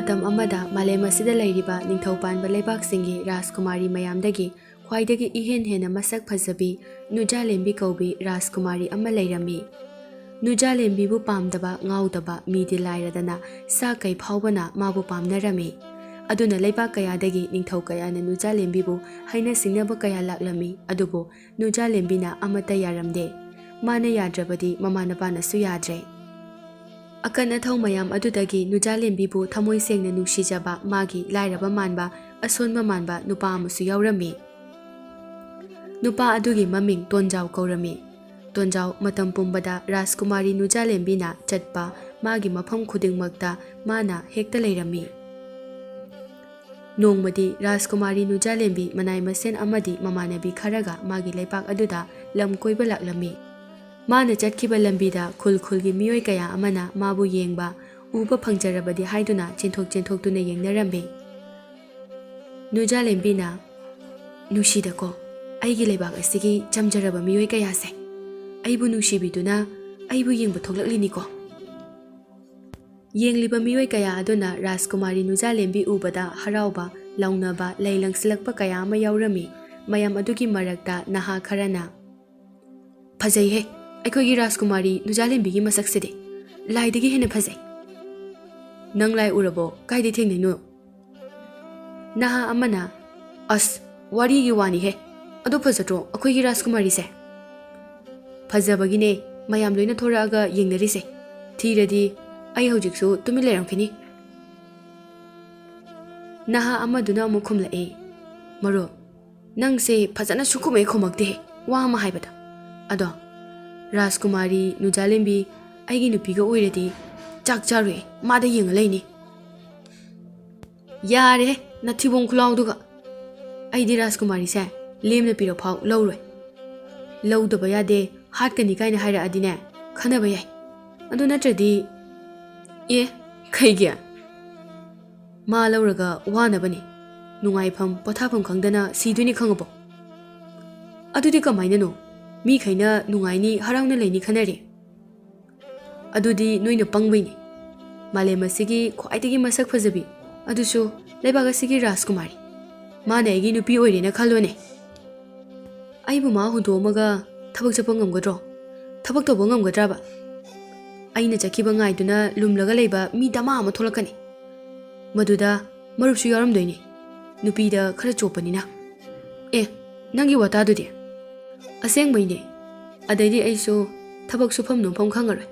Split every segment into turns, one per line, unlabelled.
matam amada malem asida leiriba ningthau panba leibak singi Rajkumari mayamdagi khwaidagi ihen hena masak phajabi Nujalembi kaubi Rajkumari amma leirami. Nujalembi bu pamdaba ngaudaba midi lairadana sa kai phawbana mabu pamnarami. Aduna leibak kayadagi ningthau kayana Nujalembi bu haina singnaba kaya laklami adubu Nujalembi na amata yaramde. Mana yadrabadi mamanapana su yadre. Akan athau mayam adudagi Nujalembi bu thamoi sengna nusijaba magi lairaba manba asonma manba nupa amusu yaurami. Nupa adugi maming Tonjau kaurami. Tonjau matam pumbada Rajkumari Nujalembi na chatpa magi mafam khudingmakta mana hekta leirami. Nongmadi Rajkumari Nujalembi manai masen amadi mamanabi kharaga magi leipak aduda lam koiba laklami. Mana chatkiba lambida khul khulgi miyoi kaya amana mabu yengba uba phangjarabadi haiduna chenthok tuna yengnarambe. Nujalembi na nushida ko aigi leibak asigi chamjaraba miyoi kaya se aibu nushibiduna aibu yengba thoklaklini ko. Yengliba miyoi kaya aduna Rajkumari Nujalembi ubada harauba launaba leilangsilakpa kaya ama yaurami. Mayam adugi marakta naha kharana phajai he aikogi Rajkumari Nujalembi gi masak sidi laidagi hena phajai nang lai urabo kaidi thengni no. Naha amana as wari gi wani he adu phajatro akoigi Rajkumari se phajabagi ne mayam loina thoraga yengnari se thiradi ai hojiksu tumi leramkhini. Naha amaduna mukhumla e maro nang se phajana sukume khomakte wa ma haibada ado Rajkumari Nujalembi aigi nupiga oiradi chak charwe mada yenga leini. Yare nathibong khulawduga aidi Rajkumari se lemna piro phau lawroi lawdaba yade hatkani kaina haira adine khanaba yai adu natradi e khaigya ma lawraga wanabani nungaifam pothafam khangdana siduni khangabo adudi kamaina no mi khaina nungaini harauna leini khanare adudi noina pangbaini malema sigi khwaidagi masak phajabi adusu leibaga sigi Rajkumari mana egi nupi oirena khalone aibu ma hundomaga thabak chapa ngamgadro thabak toba ngamgadraba aina chakhiba ngaiduna lumlaga leiba mi dama ama tholakani maduda marupsu yaramdoini nupida khara chopanina e nangi wata dudi aseng maine adaidi aiso thabak sufam nompham khangaroi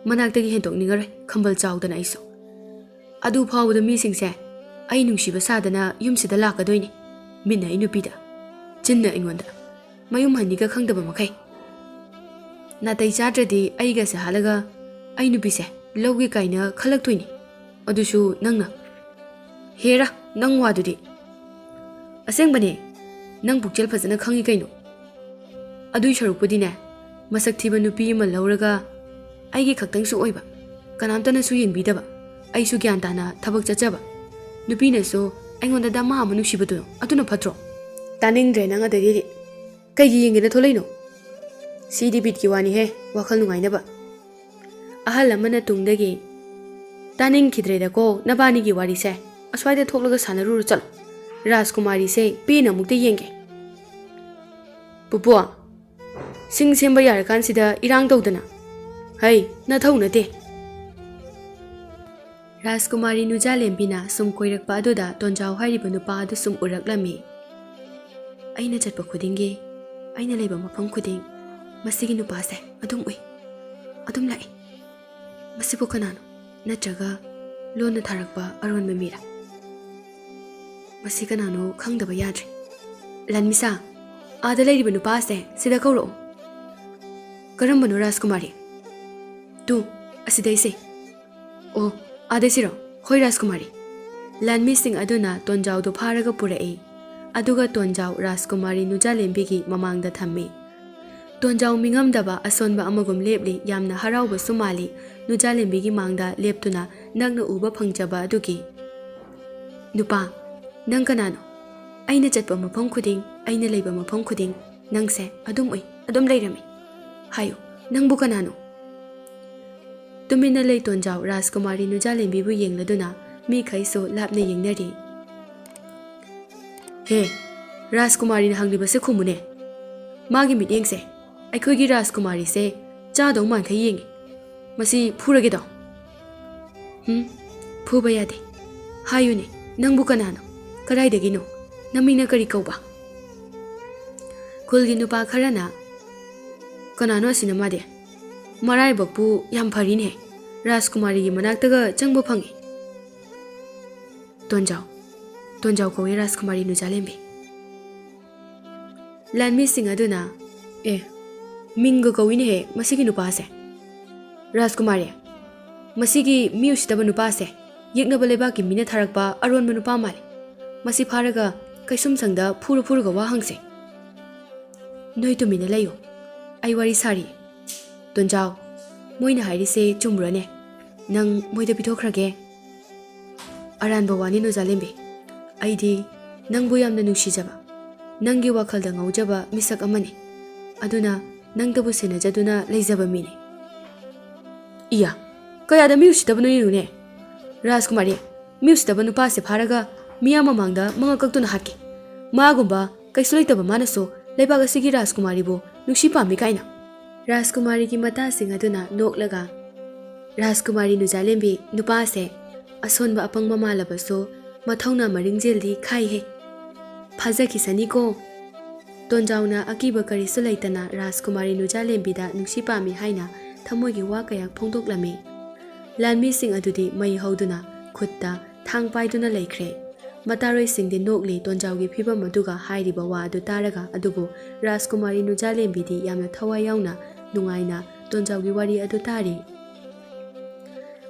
manaktagi hendokningarai khambal chawdana aiso adu phawda mi singse ai nungsiba sadana yumsida lakadoini minna inupida chinna ingonda mayum haniga khangdaba makai natai chadradi aiga se halaga ai nupise lawgi kaina khalaktoini adusu nangna hera nang wadudi aseng bane nang bukchel phajana khangi kaino adui sharupudi ne masak thiba nupi ma lawraga aigi khaktang su oiba kanamtana su yengbidaba ai su gyan tana thabak chachaba nupi na so aingonda dama amanu shibadu aduna phatro taning dre nang adagi kaigi yengena tholaino sidi bit ki wani he wakhal nungaina ba ahal amana tungdagi taning khidre da ko nabani gi wari se aswaide thoklaga sanaru chal Rajkumari se pina mukte yenge pupu sing semba yar kan sida irang tawdana hai na thauna te. Rajkumari Nujalembi na sum koirakpa aduda Tonjau hairiba nupa adu sum uraklami aina chatpa khudingi aina leiba mafam khuding masigi nupa se adum ui adum lai masibu kanano natraga lona tharakpa aronba mira masi kanano khangdaba yadre lanmisa ada leiriba nupa se sida kauro karambano Rajkumari tu asidai se o adesiro hoi Rajkumari lanmi sing aduna Tonjau do pharaga purai aduga Tonjau Rajkumari Nujalembi gi mamangda thammi Tonjau mingamdaba asonba amagum lepli yamna harauba sumali Nujalembi gi mangda leptuna nagna uba phangjaba adugi nupa nang kanano aina chatpa mafam khuding aina leiba mafam khuding nangse adum oi adum leirami hayo nangbu kanano tumina lei Tonjau Rajkumari Nujalembi bu yengladuna ꯃꯤꯈꯩꯁꯨ ꯂꯥꯞꯅ ꯌꯦꯡꯅꯔꯤ꯫ ꯍꯦ, ꯔꯥꯖꯀꯨꯃꯥꯔꯤꯅ ꯍꯪꯂꯤꯕꯁꯦ ꯈꯨꯝꯃꯨꯅꯦ꯫ ꯃꯥꯒꯤ ꯃꯤꯠꯌꯦꯡꯁꯦ ꯑꯩꯈꯣꯏꯒꯤ ꯔꯥꯖꯀꯨꯃꯥꯔꯤꯁꯦ ꯆꯥꯗꯧ ꯃꯥꯟꯈꯩ ꯌꯦꯡꯉꯤ꯫ ꯃꯁꯤ ꯐꯨꯔꯒꯦꯗꯣ? ꯐꯨꯕ ꯌꯥꯗꯦ꯫ ꯍꯥꯏꯌꯨꯅꯦ, ꯅꯪꯕꯨ ꯀꯅꯥꯅꯣ? ꯀꯗꯥꯏꯗꯒꯤꯅꯣ? ꯅꯃꯤꯡꯅ ꯀꯔꯤ ꯀꯧꯕ? ꯈꯨꯜꯒꯤ ꯅꯨꯄꯥ ꯈꯔꯅ ꯀꯅꯥꯅꯣ ꯑꯁꯤꯅ ꯃꯥꯗꯤ? ꯃꯔꯥꯏꯕꯛꯄꯨ ꯌꯥꯝ ꯐꯔꯤꯅꯦ, ꯔꯥꯖꯀꯨꯃꯥꯔꯤꯒꯤ ꯃꯅꯥꯛꯇꯒ ꯆꯪꯕ ꯐꯪꯉꯤ꯫ ꯇꯣꯟꯖꯥꯎ ꯀꯧꯏ ꯔꯥꯖꯀꯨꯃꯥꯔꯤ ꯅꯨꯖꯥꯂꯦꯝꯕꯤ꯫ ꯂꯥꯟꯃꯤꯁꯤꯡ ꯑꯗꯨꯅ ꯃꯤꯡꯒ ꯀꯧꯏꯅꯦꯍꯦ ꯃꯁꯤꯒꯤ ꯅꯨꯄꯥꯁꯦ꯫ ꯔꯥꯖꯀꯨꯃꯥꯔꯤ, ꯃꯁꯤꯒꯤ ꯃꯤ ꯎꯁꯤꯠꯇꯕ ꯅꯨꯄꯥꯁꯦ ꯌꯦꯛꯅꯕ ꯂꯩꯕꯥꯛꯀꯤ ꯃꯤꯅ ꯊꯥꯔꯛꯄ ꯑꯔꯣꯟꯕ ꯅꯨꯄꯥ ꯃꯥꯜꯂꯤ꯫ ꯃꯁꯤ ꯐꯥꯔꯒ ꯀꯩꯁꯨꯝꯁꯪꯗ ꯐꯨꯔꯒ ꯋꯥ ꯍꯪꯁꯦ꯫ ꯅꯣꯏ ꯇꯨꯃꯤꯟꯅ ꯂꯩꯌꯨ, ꯑꯩ ꯋꯥꯔꯤ ꯁꯥꯔꯤ꯫ ꯇꯣꯟꯖꯥꯎ, ꯃꯣꯏꯅ ꯍꯥꯏꯔꯤꯁꯦ ꯆꯨꯝꯕ꯭ꯔꯅꯦ? ꯅꯪ ꯃꯣꯏꯗ ꯄꯤꯊꯣꯛꯈ꯭ꯔꯒꯦ? ꯑꯔꯥꯟꯕ ꯋꯥꯅꯤ ꯅꯨꯖꯥꯂꯦꯝꯕꯤ꯫ ꯑꯩꯗꯤ ꯅꯪꯕꯨ ꯌꯥꯝꯅ ꯅꯨꯡꯁꯤꯖꯕ, ꯅꯪꯒꯤ ꯋꯥꯈꯜꯗ ꯉꯥꯎꯖꯕ ꯃꯤꯁꯛ ꯑꯃꯅꯤ꯫ ꯑꯗꯨꯅ ꯅꯪꯇꯕꯨ ꯁꯦꯟꯅꯖꯗꯨꯅ ꯂꯩꯖꯕ ꯃꯤꯅꯤ꯫ ꯏꯌꯥ, ꯀꯌꯥꯗ ꯃꯤ ꯎꯁꯤꯠꯇꯕꯅꯣ ꯌꯦꯡꯉꯨꯅꯦ꯫ ꯔꯥꯖꯀꯨꯃꯥꯔꯤ, ꯃꯤ ꯎꯁꯤꯠꯇꯕ ꯅꯨꯄꯥꯁꯦ ꯐꯥꯔꯒ ꯃꯤꯌꯥꯝ ꯃꯃꯥꯡꯗ ꯃꯉꯛ ꯀꯛꯇꯨꯅ ꯍꯥꯠꯀꯦ꯫ ꯃꯥꯒꯨꯝꯕ ꯀꯩꯁꯨ ꯂꯩꯇꯕ ꯃꯥꯅꯁꯨ ꯂꯩꯕꯥꯛ ꯑꯁꯤꯒꯤ ꯔꯥꯖꯀꯨꯃꯥꯔꯤꯕꯨ ꯅꯨꯡꯁꯤ ꯄꯥꯝꯃꯤ ꯀꯥꯏꯅ꯫ ꯔꯥꯖꯀꯨꯃꯥꯔꯤꯒꯤ ꯃꯇꯥꯁꯤꯡ ꯑꯗꯨꯅ ꯅꯣꯛꯂꯒ, ꯔꯥꯖꯀꯨꯃꯥꯔꯤ ꯅꯨꯖꯥꯂꯦꯝꯕꯤ, ꯅꯨꯄꯥꯁꯦ ꯑꯁꯣꯟꯕ ꯑꯄꯪꯕ ꯃꯥꯜꯂꯕꯁꯨ ꯃꯊꯧꯅꯥ ꯃꯔꯤꯡꯖꯦꯜꯗꯤ ꯈꯥꯏꯍꯦ, ꯐꯥꯖꯈꯤꯁꯅꯤꯀꯣ꯫ ꯇꯣꯟꯖꯥꯎꯅ ꯑꯀꯤꯕ ꯀꯔꯤꯁꯨ ꯂꯩꯇꯅ ꯔꯥꯖꯀꯨꯃꯥꯔꯤ ꯅꯨꯖꯥꯂꯦꯝꯕꯤꯗ ꯅꯨꯡꯁꯤ ꯄꯥꯝꯃꯤ ꯍꯥꯏꯅ ꯊꯃꯣꯏꯒꯤ ꯋꯥ ꯀꯌꯥ ꯐꯣꯡꯗꯣꯛꯂꯝꯃꯤ꯫ ꯂꯥꯟꯃꯤꯁꯤꯡ ꯑꯗꯨꯗꯤ ꯃꯩ ꯍꯧꯗꯨꯅ ꯈꯨꯠꯇ ꯊꯥꯡ ꯄꯥꯏꯗꯨꯅ ꯂꯩꯈ꯭ꯔꯦ꯫ ꯃꯇꯥꯔꯣꯏꯁꯤꯡꯗꯤ ꯅꯣꯛꯂꯤ ꯇꯣꯟꯖꯥꯎꯒꯤ ꯐꯤꯕꯝ ꯑꯗꯨꯒ ꯍꯥꯏꯔꯤꯕ ꯋꯥ ꯑꯗꯨ ꯇꯥꯔꯒ, ꯑꯗꯨꯕꯨ ꯔꯥꯖꯀꯨꯃꯥꯔꯤ ꯅꯨꯖꯥꯂꯦꯝꯕꯤꯗꯤ ꯌꯥꯝꯅ ꯊꯋꯥꯏ ꯌꯥꯎꯅ ꯅꯨꯡꯉꯥꯏꯅ ꯇꯣꯟꯖꯥꯎꯒꯤ ꯋꯥꯔꯤ ꯑꯗꯨ ꯇꯥꯔꯤ꯫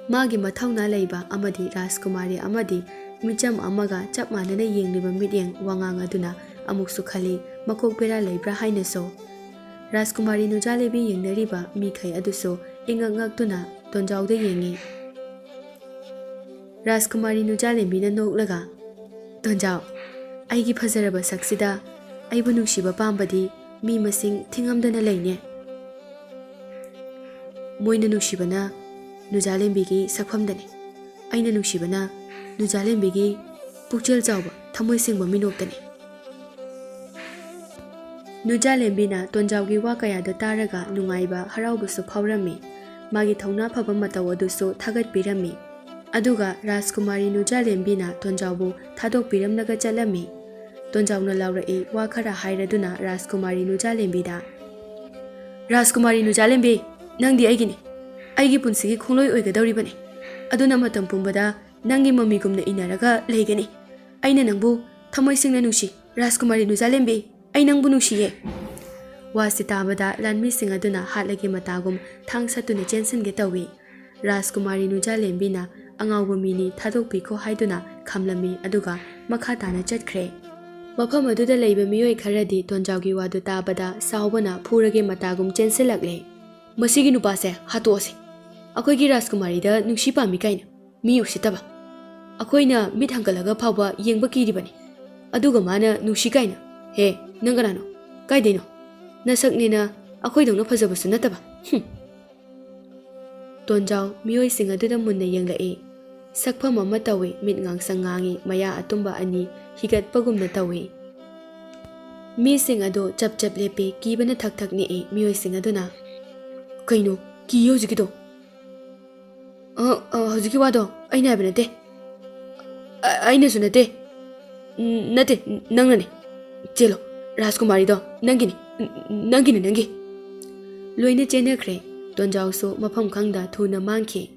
ꯃꯥꯒꯤ ꯃꯊꯧꯅꯥ ꯂꯩꯕ ꯑꯃꯗꯤ ꯔꯥꯖꯀꯨꯃꯥꯔꯤ ꯑꯃꯗꯤ ꯃꯤꯆꯝ ꯑꯃꯒ ꯆꯞ ꯃꯥꯟꯅꯅ ꯌꯦꯡꯂꯤꯕ ꯃꯤꯠꯌꯦꯡ ꯋꯥꯉꯥꯡ ꯑꯗꯨꯅ ꯑꯃꯨꯛꯁꯨ ꯈꯜꯂꯤ ꯃꯀꯣꯛ ꯕꯦꯔꯥ ꯂꯩꯕ꯭ꯔꯥ ꯍꯥꯏꯅꯁꯨ꯫ ꯔꯥꯖꯀꯨꯃꯥꯔꯤ ꯅꯨꯖꯥꯂꯦꯝꯕꯤ ꯌꯦꯡꯅꯔꯤꯕ ꯃꯤꯈꯩ ꯑꯗꯨꯁꯨ ꯏꯉꯛ ꯉꯛꯇꯨꯅ ꯇꯣꯟꯖꯥꯎꯗ ꯌꯦꯡꯉꯤ꯫ ꯔꯥꯖꯀꯨꯃꯥꯔꯤ ꯅꯨꯖꯥꯂꯦꯝꯕꯤꯅ ꯅꯣꯛꯂꯒ, ꯇꯣꯟꯖꯥꯎ, ꯑꯩꯒꯤ ꯐꯖꯔꯕ ꯁꯛꯁꯤꯗ ꯑꯩꯕꯨ ꯅꯨꯡꯁꯤꯕ ꯄꯥꯝꯕꯗꯤ ꯃꯤ ꯃꯁꯤꯡ ꯊꯤꯉꯝꯗꯅ ꯂꯩꯅꯦ꯫ ꯃꯣꯏꯅ ꯅꯨꯡꯁꯤꯕꯅ ꯅꯨꯖꯥꯂꯦꯝꯕꯤꯒꯤ ꯁꯛꯐꯝꯗꯅꯤ, ꯑꯩꯅ ꯅꯨꯡꯁꯤꯕꯅ ꯅꯨꯖꯥꯂꯦꯝꯕꯤꯒꯤ ꯄꯨꯛꯆꯦꯜ ꯆꯥꯎꯕ ꯊꯃꯣꯏ ꯁꯦꯡꯕ ꯃꯤꯅꯣꯛꯇꯅꯤ꯫ ꯅꯨꯖꯥꯂꯦꯝꯕꯤꯅ ꯇꯣꯟꯖꯥꯎꯒꯤ ꯋꯥ ꯀꯌꯥꯗꯣ ꯇꯥꯔꯒ ꯅꯨꯡꯉꯥꯏꯕ ꯍꯔꯥꯎꯕꯁꯨ ꯐꯥꯎꯔꯝꯃꯤ, ꯃꯥꯒꯤ ꯊꯧꯅꯥ ꯐꯕ ꯃꯇꯧ ꯑꯗꯨꯁꯨ ꯊꯥꯒꯠꯄꯤꯔꯝꯃꯤ꯫ ꯑꯗꯨꯒ ꯔꯥꯖꯀꯨꯃꯥꯔꯤ ꯅꯨꯖꯥꯂꯦꯝꯕꯤꯅ ꯇꯣꯟꯖꯥꯎꯕꯨ ꯊꯥꯗꯣꯛꯄꯤꯔꯝꯂꯒ ꯆꯠꯂꯝꯃꯤ꯫ ꯇꯣꯟꯖꯥꯎꯅ ꯂꯥꯎꯔꯛꯏ ꯋꯥ ꯈꯔ ꯍꯥꯏꯔꯗꯨꯅ ꯔꯥꯖꯀꯨꯃꯥꯔꯤ ꯅꯨꯖꯥꯂꯦꯝꯕꯤꯗ, ꯔꯥꯖꯀꯨꯃꯥꯔꯤ ꯅꯨꯖꯥꯂꯦꯝꯕꯤ, ꯅꯪꯗꯤ ꯑꯩꯒꯤꯅꯤ, ꯑꯩꯒꯤ ꯄꯨꯟꯁꯤꯒꯤ ꯈꯣꯡꯂꯣꯏ ꯑꯣꯏꯒꯗꯧꯔꯤꯕꯅꯤ꯫ ꯑꯗꯨꯅ ꯃꯇꯝ ꯄꯨꯝꯕꯗ ꯅꯪꯒꯤ ꯃꯃꯤꯒꯨꯝꯅ ꯏꯟꯅꯔꯒ ꯂꯩꯒꯅꯤ꯫ ꯑꯩꯅ ꯅꯪꯕꯨ ꯊꯃꯣꯏ ꯁꯦꯡꯅ ꯅꯨꯡꯁꯤ, ꯔꯥꯖꯀꯨꯃꯥꯔꯤ ꯅꯨꯖꯥꯂꯦꯝꯕꯤ, ꯑꯩ ꯅꯪꯕꯨ ꯅꯨꯡꯁꯤꯌꯦ꯫ ꯋꯥꯁꯤ ꯇꯥꯕꯗ ꯂꯥꯟꯃꯤꯁꯤꯡ ꯑꯗꯨꯅ ꯍꯥꯠꯂꯒꯦ ꯃꯇꯥꯒꯨꯝ ꯊꯥꯡ ꯁꯠꯇꯨꯅ ꯆꯦꯟꯁꯤꯟꯒꯦ ꯇꯧꯏ꯫ ꯔꯥꯖꯀꯨꯃꯥꯔꯤ ꯅꯨꯖꯥꯂꯦꯝꯕꯤꯅ ꯑꯉꯥꯎꯕ ꯃꯤꯅꯤ ꯊꯥꯗꯣꯛꯄꯤꯈꯣ ꯍꯥꯏꯗꯨꯅ ꯈꯝꯂꯝꯃꯤ, ꯑꯗꯨꯒ ꯃꯈꯥ ꯇꯥꯅ ꯆꯠꯈ꯭ꯔꯦ꯫ ꯃꯐꯝ ꯑꯗꯨꯗ ꯂꯩꯕ ꯃꯤꯑꯣꯏ ꯈꯔꯗꯤ ꯇꯣꯟꯖꯥꯎꯒꯤ ꯋꯥꯗꯨ ꯇꯥꯕꯗ ꯁꯥꯎꯕꯅ ꯐꯨꯔꯒꯦ ꯃꯇꯥꯒꯨꯝ ꯆꯦꯟꯁꯤꯜꯂꯛꯂꯦ꯫ ꯃꯁꯤꯒꯤ ꯅꯨꯄꯥꯁꯦ ꯍꯥꯠꯇꯣꯛꯑꯁꯤ, ꯑꯩꯈꯣꯏꯒꯤ ꯔꯥꯖꯀꯨꯃꯥꯔꯤꯗ ꯅꯨꯡꯁꯤ ꯄꯥꯝꯃꯤ ꯀꯥꯏꯅ, ꯃꯤ ꯎꯁꯤꯠꯇꯕ, ꯑꯩꯈꯣꯏꯅ ꯃꯤꯠ ꯍꯪꯒꯠꯂꯒ ꯐꯥꯎꯕ ꯌꯦꯡꯕ ꯀꯤꯔꯤꯕꯅꯤ, ꯑꯗꯨꯒ ꯃꯥꯅ ꯅꯨꯡꯁꯤ ꯀꯥꯏꯅ꯫ ꯍꯦ, ꯅꯪ ꯀꯅꯥꯅꯣ? ꯀꯥꯏꯗꯩꯅꯣ? ꯅꯁꯛꯅꯦꯅ ꯑꯩꯈꯣꯏꯗꯧꯅ ꯐꯖꯕꯁꯨ ꯅꯠꯇꯕ꯫ ꯇꯣꯟꯖꯥꯎ ꯃꯤꯑꯣꯏꯁꯤꯡ ꯑꯗꯨꯗ ꯃꯨꯟꯅ ꯌꯦꯡꯂꯛꯏ꯫ ꯁꯛꯐꯝ ꯑꯃ ꯇꯧꯏ, ꯃꯤꯠ ꯉꯥꯡꯁꯪ ꯉꯥꯡꯏ, ꯃꯌꯥ ꯑꯇꯨꯝꯕ ꯑꯅꯤ ꯍꯤꯒꯠꯄꯒꯨꯝꯅ ꯇꯧꯏ꯫ ꯃꯤꯁꯤꯡ ꯑꯗꯨ ꯆꯞ ꯆꯞ ꯂꯦꯞꯄꯤ, ꯀꯤꯕꯅ ꯊꯛ ꯊꯛ ꯅꯤꯛꯏ꯫ ꯃꯤꯑꯣꯏꯁꯤꯡ ꯑꯗꯨꯅ, ꯀꯩꯅꯣ ꯀꯤꯌꯦ ꯍꯧꯖꯤꯛꯀꯤꯗꯣ? ꯍꯧꯖꯤꯛꯀꯤ ꯋꯥꯗꯣ ꯑꯩꯅ ꯍꯥꯏꯕ ꯅꯠꯇꯦ, ꯑꯩꯅꯁꯨ ꯅꯠꯇꯦ, ꯅꯪꯅꯅꯦ꯫ ꯆꯦꯜꯂꯣ, ꯔꯥꯖꯀꯨꯃꯥꯔꯤꯗꯣ ꯅꯪꯒꯤꯅꯤ, ꯅꯪꯒꯤ꯫ ꯂꯣꯏꯅ ꯆꯦꯟꯅꯈ꯭ꯔꯦ꯫ ꯇꯣꯟꯖꯥꯎꯁꯨ ꯃꯐꯝ ꯈꯪꯗ ꯊꯨꯅ ꯃꯥꯡꯈꯤ꯫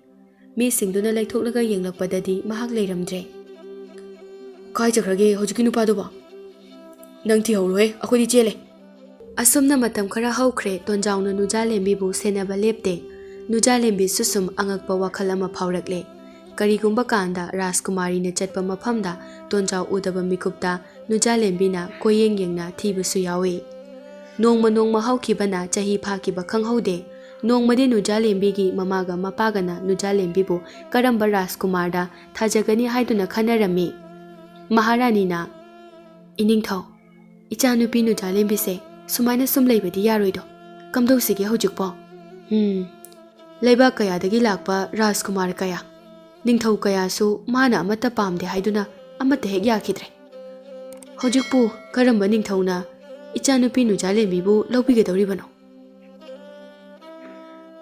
ꯃꯤꯁꯤꯡꯗꯨꯅ ꯂꯩꯊꯣꯛꯂꯒ ꯌꯦꯡꯂꯛꯄꯗꯗꯤ ꯃꯍꯥꯛ ꯂꯩꯔꯝꯗ꯭ꯔꯦ꯫ ꯀꯥꯏ ꯆꯠꯈ꯭ꯔꯒꯦ ꯍꯧꯖꯤꯛꯀꯤ ꯅꯨꯄꯥꯗꯨꯕꯣ? ꯅꯪ ꯊꯤꯍꯧꯔꯣꯍꯦ, ꯑꯩꯈꯣꯏꯗꯤ ꯆꯦꯜꯂꯦ꯫ ꯑꯁꯨꯝꯅ ꯃꯇꯝ ꯈꯔ ꯍꯧꯈ꯭ꯔꯦ꯫ ꯇꯣꯟꯖꯥꯎꯅ ꯅꯨꯖꯥꯂꯦꯝꯕꯤꯕꯨ ꯁꯦꯟꯅꯕ ꯂꯦꯞꯇꯦ꯫ ꯅꯨꯖꯥꯂꯦꯝꯕꯤꯁꯨ ꯁꯨꯝ ꯑꯉꯛꯄ ꯋꯥꯈꯜ ꯑꯃ ꯐꯥꯎꯔꯛꯂꯦ꯫ ꯀꯔꯤꯒꯨꯝꯕ ꯀꯥꯟꯗ ꯔꯥꯖꯀꯨꯃꯥꯔꯤꯅ ꯆꯠꯄ ꯃꯐꯝꯗ ꯇꯣꯟꯖꯥꯎ ꯎꯗꯕ ꯃꯤꯀꯨꯞꯇ ꯅꯨꯖꯥꯂꯦꯝꯕꯤꯅ ꯀꯣꯏꯌꯦꯡ ꯌꯦꯡꯅ ꯊꯤꯕꯁꯨ ꯌꯥꯎꯏ꯫ ꯅꯣꯡꯃ ꯍꯧꯈꯤꯕꯅ ꯆꯍꯤ ꯐꯥꯈꯤꯕ ꯈꯪꯍꯧꯗꯦ꯫ ꯅꯣꯡꯃꯗꯤ ꯅꯨꯖꯥꯂꯦꯝꯕꯤꯒꯤ ꯃꯃꯥꯒ ꯃꯄꯥꯒꯅ ꯅꯨꯖꯥꯂꯦꯝꯕꯤꯕꯨ ꯀꯔꯝꯕ ꯔꯥꯖꯀꯨꯃꯥꯔꯗ ꯊꯥꯖꯒꯅꯤ ꯍꯥꯏꯗꯨꯅ ꯈꯟꯅꯔꯝꯃꯤ꯫ ꯃꯍꯥꯔꯥꯅꯤꯅ, ꯏꯅꯤꯡꯊꯧ, ꯏꯆꯥꯅꯨꯄꯤ ꯅꯨꯖꯥꯂꯦꯝꯕꯤꯁꯦ ꯁꯨꯃꯥꯏꯅ ꯁꯨꯝ ꯂꯩꯕꯗꯤ ꯌꯥꯔꯣꯏꯗꯣ, ꯀꯝꯗꯧꯁꯤꯒꯦ ꯍꯧꯖꯤꯛꯄꯣ? ꯂꯩꯕꯥꯛ ꯀꯌꯥꯗꯒꯤ ꯂꯥꯛꯄ ꯔꯥꯖꯀꯨꯃꯥꯔ ꯀꯌꯥ, ꯅꯤꯡꯊꯧ ꯀꯌꯥꯁꯨ ꯃꯥꯅ ꯑꯃꯠꯇ ꯄꯥꯝꯗꯦ ꯍꯥꯏꯗꯨꯅ ꯑꯃꯠꯇ ꯍꯦꯛ ꯌꯥꯈꯤꯗ꯭ꯔꯦ꯫ ꯍꯧꯖꯤꯛꯄꯨ ꯀꯔꯝꯕ ꯅꯤꯡꯊꯧꯅ ꯏꯆꯥꯅꯨꯄꯤ ꯅꯨꯖꯥꯂꯦꯝꯕꯤꯕꯨ ꯂꯧꯕꯤꯒꯗꯧꯔꯤꯕꯅꯣ?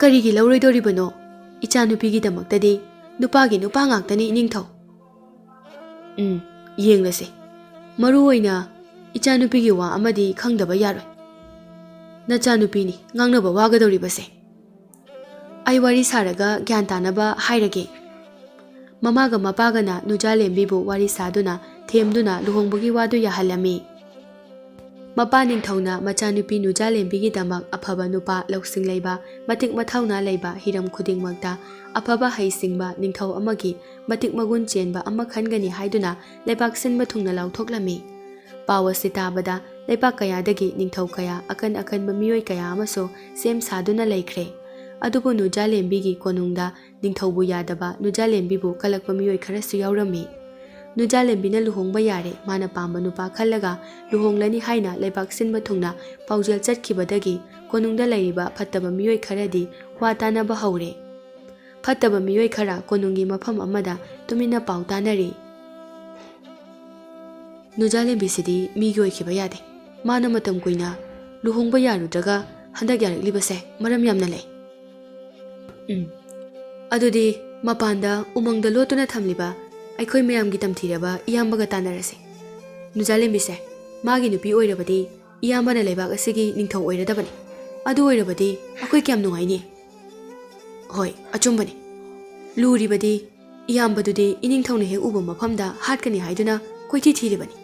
ꯀꯔꯤꯒꯤ ꯂꯧꯔꯣꯏꯗꯧꯔꯤꯕꯅꯣ? ꯏꯆꯥꯅꯨꯄꯤꯒꯤꯗꯃꯛꯇꯗꯤ ꯅꯨꯄꯥꯒꯤ ꯅꯨꯄꯥ ꯉꯥꯛꯇꯅꯤ ꯅꯤꯡꯊꯧ꯫ ꯌꯦꯡꯂꯁꯤ꯫ ꯃꯔꯨ ꯑꯣꯏꯅ ꯏꯆꯥꯅꯨꯄꯤꯒꯤ ꯋꯥ ꯑꯃꯗꯤ ꯈꯪꯗꯕ ꯌꯥꯔꯣꯏ꯫ ꯅꯆꯥꯅꯨꯄꯤꯅꯤ ꯉꯥꯡꯅꯕ ꯋꯥꯒꯗꯧꯔꯤꯕꯁꯦ꯫ ꯑꯩ ꯋꯥꯔꯤ ꯁꯥꯔꯒ ꯒ꯭ꯌꯥꯟ ꯇꯥꯅꯕ ꯍꯥꯏꯔꯒꯦ꯫ ꯃꯃꯥꯒ ꯃꯄꯥꯒꯅ ꯅꯨꯖꯥꯂꯦꯝꯕꯤꯕꯨ ꯋꯥꯔꯤ ꯁꯥꯗꯨꯅ ꯊꯦꯝꯗꯨꯅ ꯂꯨꯍꯣꯡꯕꯒꯤ ꯋꯥꯗꯨ ꯌꯥꯍꯜꯂꯝꯃꯤ꯫ ꯃꯄꯥ ꯅꯤꯡꯊꯧꯅ ꯃꯆꯥꯅꯨꯄꯤ ꯅꯨꯖꯥꯂꯦꯝꯕꯤꯒꯤꯗꯃꯛ ꯑꯐꯕ ꯅꯨꯄꯥ, ꯂꯧꯁꯤꯡ ꯂꯩꯕ, ꯃꯇꯤꯛ ꯃꯊꯧꯅꯥ ꯂꯩꯕ, ꯍꯤꯔꯝ ꯈꯨꯗꯤꯡꯃꯛꯇ ꯑꯐꯕ ꯍꯩꯁꯤꯡꯕ ꯅꯤꯡꯊꯧ ꯑꯃꯒꯤ ꯃꯇꯤꯛ ꯃꯒꯨꯟ ꯆꯦꯟꯕ ꯑꯃ ꯈꯟꯒꯅꯤ ꯍꯥꯏꯗꯨꯅ ꯂꯩꯕꯥꯛ ꯁꯤꯟꯕ ꯊꯨꯡꯅ ꯂꯥꯎꯊꯣꯛꯂꯝꯃꯤ꯫ ꯄꯥꯎ ꯑꯁꯤ ꯇꯥꯕꯗ ꯂꯩꯕꯥꯛ ꯀꯌꯥꯗꯒꯤ ꯅꯤꯡꯊꯧ ꯀꯌꯥ, ꯑꯀꯟ ꯑꯀꯟꯕ ꯃꯤꯑꯣꯏ ꯀꯌꯥ ꯑꯃꯁꯨ ꯁꯦꯝ ꯁꯥꯗꯨꯅ ꯂꯩꯈ꯭ꯔꯦ꯫ ꯑꯗꯨꯕꯨ ꯅꯨꯖꯥꯂꯦꯝꯕꯤꯒꯤ ꯀꯣꯅꯨꯡꯗ ꯅꯤꯡꯊꯧꯕꯨ ꯌꯥꯗꯕ, ꯅꯨꯖꯥꯂꯦꯝꯕꯤꯕꯨ ꯀꯜꯂꯛꯄ ꯃꯤꯑꯣꯏ ꯈꯔꯁꯨ ꯌꯥꯎꯔꯝꯃꯤ꯫ ꯅꯨꯖꯥꯂꯦꯝꯕꯤꯅ ꯂꯨꯍꯣꯡꯕ ꯌꯥꯔꯦ, ꯃꯥꯅ ꯄꯥꯝꯕ ꯅꯨꯄꯥ ꯈꯜꯂꯒ ꯂꯨꯍꯣꯡꯂꯅꯤ ꯍꯥꯏꯅ ꯂꯩꯕꯥꯛ ꯁꯤꯟꯕ ꯊꯨꯡꯅ ꯄꯥꯎꯖꯦꯜ ꯆꯠꯈꯤꯕꯗꯒꯤ ꯀꯣꯅꯨꯡꯗ ꯂꯩꯔꯤꯕ ꯐꯠꯇꯕ ꯃꯤꯑꯣꯏ ꯈꯔꯗꯤ ꯋꯥ ꯇꯥꯅꯕ ꯍꯧꯔꯦ꯫ ꯐꯠꯇꯕ ꯃꯤꯑꯣꯏ ꯈꯔ ꯀꯣꯅꯨꯡꯒꯤ ꯃꯐꯝ ꯑꯃꯗ ꯇꯨꯃꯤꯟꯅ ꯄꯥꯎ ꯇꯥꯅꯔꯤ꯫ ꯅꯨꯖꯥꯂꯦꯝꯕꯤꯁꯤꯗꯤ ꯃꯤꯒꯤ ꯑꯣꯏꯈꯤꯕ ꯌꯥꯗꯦ꯫ ꯃꯥꯅ ꯃꯇꯝ ꯀꯨꯏꯅ ꯂꯨꯍꯣꯡꯕ ꯌꯥꯔꯨꯗ꯭ꯔꯒ ꯍꯟꯗꯛ ꯌꯥꯔꯛꯂꯤꯕꯁꯦ ꯃꯔꯝ ꯌꯥꯝꯅ ꯂꯩ꯫ ꯑꯗꯨꯗꯤ ꯃꯄꯥꯟꯗ ꯎꯃꯪꯗ ꯂꯣꯠꯇꯨꯅ ꯊꯝꯂꯤꯕ ꯑꯩꯈꯣꯏ ꯃꯌꯥꯝꯒꯤ ꯇꯝꯊꯤꯔꯕ ꯏꯌꯥꯝꯕꯒ ꯇꯥꯟꯅꯔꯁꯤ꯫ ꯅꯨꯖꯥꯂꯦꯝꯕꯤꯁꯦ ꯃꯥꯒꯤ ꯅꯨꯄꯤ ꯑꯣꯏꯔꯕꯗꯤ ꯏꯌꯥꯝꯕꯅ ꯂꯩꯕꯥꯛ ꯑꯁꯤꯒꯤ ꯅꯤꯡꯊꯧ ꯑꯣꯏꯔꯗꯕꯅꯤ꯫ ꯑꯗꯨ ꯑꯣꯏꯔꯕꯗꯤ ꯑꯩꯈꯣꯏ ꯀꯌꯥꯝ ꯅꯨꯡꯉꯥꯏꯅꯤ? ꯍꯣꯏ, ꯑꯆꯨꯝꯕꯅꯤ꯫ ꯂꯨꯔꯤꯕꯗꯤ ꯏꯌꯥꯝꯕꯗꯨꯗꯤ ꯏꯅꯤꯡꯊꯧꯅ ꯍꯦꯛ ꯎꯕ ꯃꯐꯝꯗ ꯍꯥꯠꯀꯅꯤ ꯍꯥꯏꯗꯨꯅ ꯀꯣꯏꯊꯤ ꯊꯤꯔꯤꯕꯅꯤ꯫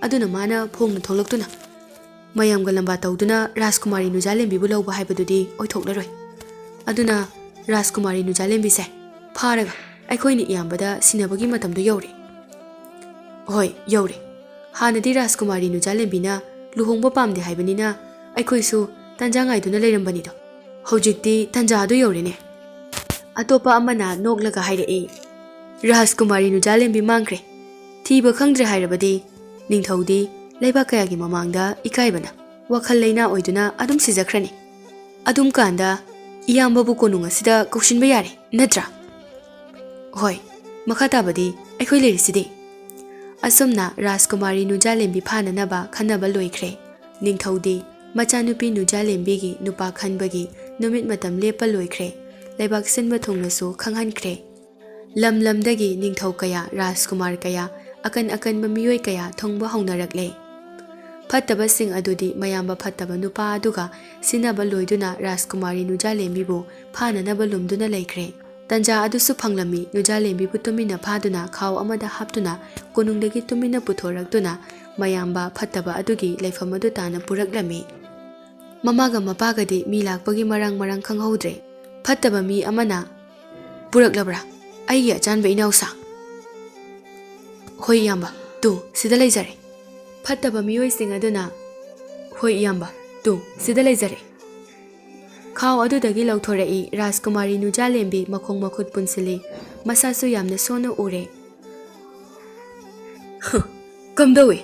ꯑꯗꯨꯅ ꯃꯥꯅ ꯐꯣꯡꯅ ꯊꯣꯛꯂꯛꯇꯨꯅ ꯃꯌꯥꯝꯒ ꯂꯝꯕꯥ ꯇꯧꯗꯨꯅ ꯔꯥꯖꯀꯨꯃꯥꯔꯤ ꯅꯨꯖꯥꯂꯦꯝꯕꯤꯕꯨ ꯂꯧꯕ ꯍꯥꯏꯕꯗꯨꯗꯤ ꯑꯣꯏꯊꯣꯛꯂꯔꯣꯏ꯫ ꯑꯗꯨꯅ ꯔꯥꯖꯀꯨꯃꯥꯔꯤ ꯅꯨꯖꯥꯂꯦꯝꯕꯤꯁꯦ ꯐꯥꯔꯒ ꯑꯩꯈꯣꯏꯅ ꯏꯌꯥꯝꯕꯗ ꯁꯤꯟꯅꯕꯒꯤ ꯃꯇꯝꯗꯨ ꯌꯧꯔꯦ꯫ ꯍꯣꯏ, ꯌꯧꯔꯦ꯫ ꯍꯥꯟꯅꯗꯤ ꯔꯥꯖꯀꯨꯃꯥꯔꯤ ꯅꯨꯖꯥꯂꯦꯝꯕꯤꯅ ꯂꯨꯍꯣꯡꯕ ꯄꯥꯝꯗꯦ ꯍꯥꯏꯕꯅꯤꯅ ꯑꯩꯈꯣꯏꯁꯨ ꯇꯥꯟꯖꯥ ꯉꯥꯏꯗꯨꯅ ꯂꯩꯔꯝꯕꯅꯤꯗꯣ꯫ ꯍꯧꯖꯤꯛꯇꯤ ꯇꯥꯟꯖꯥꯗꯨ ꯌꯧꯔꯦꯅꯦ꯫ ꯑꯇꯣꯞꯄ ꯑꯃꯅ ꯅꯣꯛꯂꯒ ꯍꯥꯏꯔꯛꯏ꯫ ꯔꯥꯖꯀꯨꯃꯥꯔꯤ ꯅꯨꯖꯥꯂꯦꯝꯕꯤ ꯃꯥꯡꯈ꯭ꯔꯦ꯫ ꯊꯤꯕ ꯈꯪꯗ꯭ꯔꯦ ꯍꯥꯏꯔꯕꯗꯤ ꯅꯤꯡꯊꯧꯗꯤ ꯂꯩꯕꯥꯛ ꯀꯌꯥꯒꯤ ꯃꯃꯥꯡꯗ ꯏꯀꯥꯏꯕꯅ ꯋꯥꯈꯜ ꯂꯩꯅꯥ ꯑꯣꯏꯗꯨꯅ ꯑꯗꯨꯝ ꯁꯤꯖꯈ꯭ꯔꯅꯤ꯫ ꯑꯗꯨꯝ ꯀꯥꯟꯗ ꯏꯌꯥꯝꯕꯕꯨ ꯀꯣꯅꯨꯡ ꯑꯁꯤꯗ ꯀꯧꯁꯤꯟꯕ ꯌꯥꯔꯦ, ꯅꯠꯇ꯭ꯔꯥ? ꯍꯣꯏ, ꯃꯈꯥ ꯇꯥꯕꯗꯤ ꯑꯩꯈꯣꯏ ꯂꯩꯔꯤꯁꯤꯗꯤ꯫ ꯑꯁꯨꯝꯅ ꯔꯥꯖꯀꯨꯃꯥꯔꯤ ꯅꯨꯖꯥꯂꯦꯝꯕꯤ ꯐꯥꯅꯅꯕ ꯈꯟꯅꯕ ꯂꯣꯏꯈ꯭ꯔꯦ꯫ ꯅꯤꯡꯊꯧꯗꯤ ꯃꯆꯥꯅꯨꯄꯤ ꯅꯨꯖꯥꯂꯦꯝꯕꯤꯒꯤ ꯅꯨꯄꯥ ꯈꯟꯕꯒꯤ ꯅꯨꯃꯤꯠ ꯃꯇꯝ ꯂꯦꯞꯄ ꯂꯣꯏꯈ꯭ꯔꯦ꯫ ꯂꯩꯕꯥꯛ ꯁꯤꯟꯕ ꯊꯨꯡꯅꯁꯨ ꯈꯪꯍꯟꯈ꯭ꯔꯦ꯫ ꯂꯝ ꯂꯝꯗꯒꯤ ꯅꯤꯡꯊꯧ ꯀꯌꯥ, ꯔꯥꯖꯀꯨꯃꯥꯔ ꯀꯌꯥ, ꯑꯀꯟ ꯑꯀꯟꯕ ꯃꯤꯑꯣꯏ ꯀꯌా ꯊꯨꯡꯕ ꯍꯧꯅꯔꯛꯂꯦ꯫ ꯐꯠꯇꯕꯁꯤꯡ ꯑꯗꯨꯗꯤ ꯃꯌꯥꯝꯕ ꯐꯠꯇꯕ ꯅꯨꯄꯥ ꯑꯗꯨꯒ ꯁꯤꯟꯅꯕ ꯂꯣꯏꯗꯨꯅ ꯔꯥꯖꯀꯨꯃꯥꯔꯤ ꯅꯨꯖꯥꯂꯦꯝꯕꯤꯕꯨ ꯐꯥꯅꯅꯕ ꯂꯨꯝꯗꯨꯅ ꯂꯩꯈ꯭ꯔꯦ꯫ ꯇꯟꯖꯥ ꯑꯗꯨꯁꯨ ꯐꯪꯂꯝꯃꯤ꯫ ꯅꯨꯖꯥꯂꯦꯝꯕꯤꯕꯨ ꯇꯨꯃꯤꯟꯅ ꯐꯥꯗꯨꯅ ꯈꯥꯎ ꯑꯃꯗ ꯍꯥꯞꯇꯨꯅ ꯀꯣꯅꯨꯡꯗꯒꯤ ꯇꯨꯃꯤꯟꯅ ꯄꯨꯊꯣꯔꯛꯇꯨꯅ ꯃꯌꯥꯝꯕ ꯐꯠꯇꯕ ꯑꯗꯨꯒꯤ ꯂꯩꯐꯝ ꯑꯗꯨ ꯇꯥꯅ ꯄꯨꯔꯛꯂꯝꯃꯤ꯫ ꯃꯃꯥꯒ ꯃꯄꯥꯒꯗꯤ ꯃꯤ ꯂꯥꯛꯄꯒꯤ ꯃꯔꯥꯡ ꯈꯪꯍꯧꯗ꯭ꯔꯦ꯫ ꯐꯠꯇꯕ ꯃꯤ ꯑꯃꯅ, "ꯄꯨꯔꯛꯂꯕ꯭ꯔꯥ ꯑꯩꯒꯤ ꯑꯆꯥꯟꯕ ꯏꯅꯥꯎꯁꯥ?" "ꯍꯣꯏ ꯏꯌꯥꯝꯕ, ꯇꯨ ꯁꯤꯗ ꯂꯩꯖꯔꯦ." ꯐꯠꯇꯕ ꯃꯤꯑꯣꯏꯁꯤꯡ ꯑꯗꯨꯅ, "ꯍꯣꯏ ꯏꯌꯥꯝꯕ, ꯇꯨ ꯁꯤꯗ ꯂꯩꯖꯔꯦ." ꯈꯥꯎ ꯑꯗꯨꯗꯒꯤ ꯂꯧꯊꯣꯔꯛꯏ꯫ ꯔꯥꯖꯀꯨꯃꯥꯔꯤ ꯅꯨꯖꯥꯂꯦꯝꯕꯤ ꯃꯈꯣꯡ ꯃꯈꯨꯠ ꯄꯨꯟꯁꯤꯜꯂꯤ꯫ ꯃꯁꯥꯁꯨ ꯌꯥꯝꯅ ꯁꯣꯟꯅ ꯎꯔꯦ꯫ "ꯀꯝꯗꯧꯏ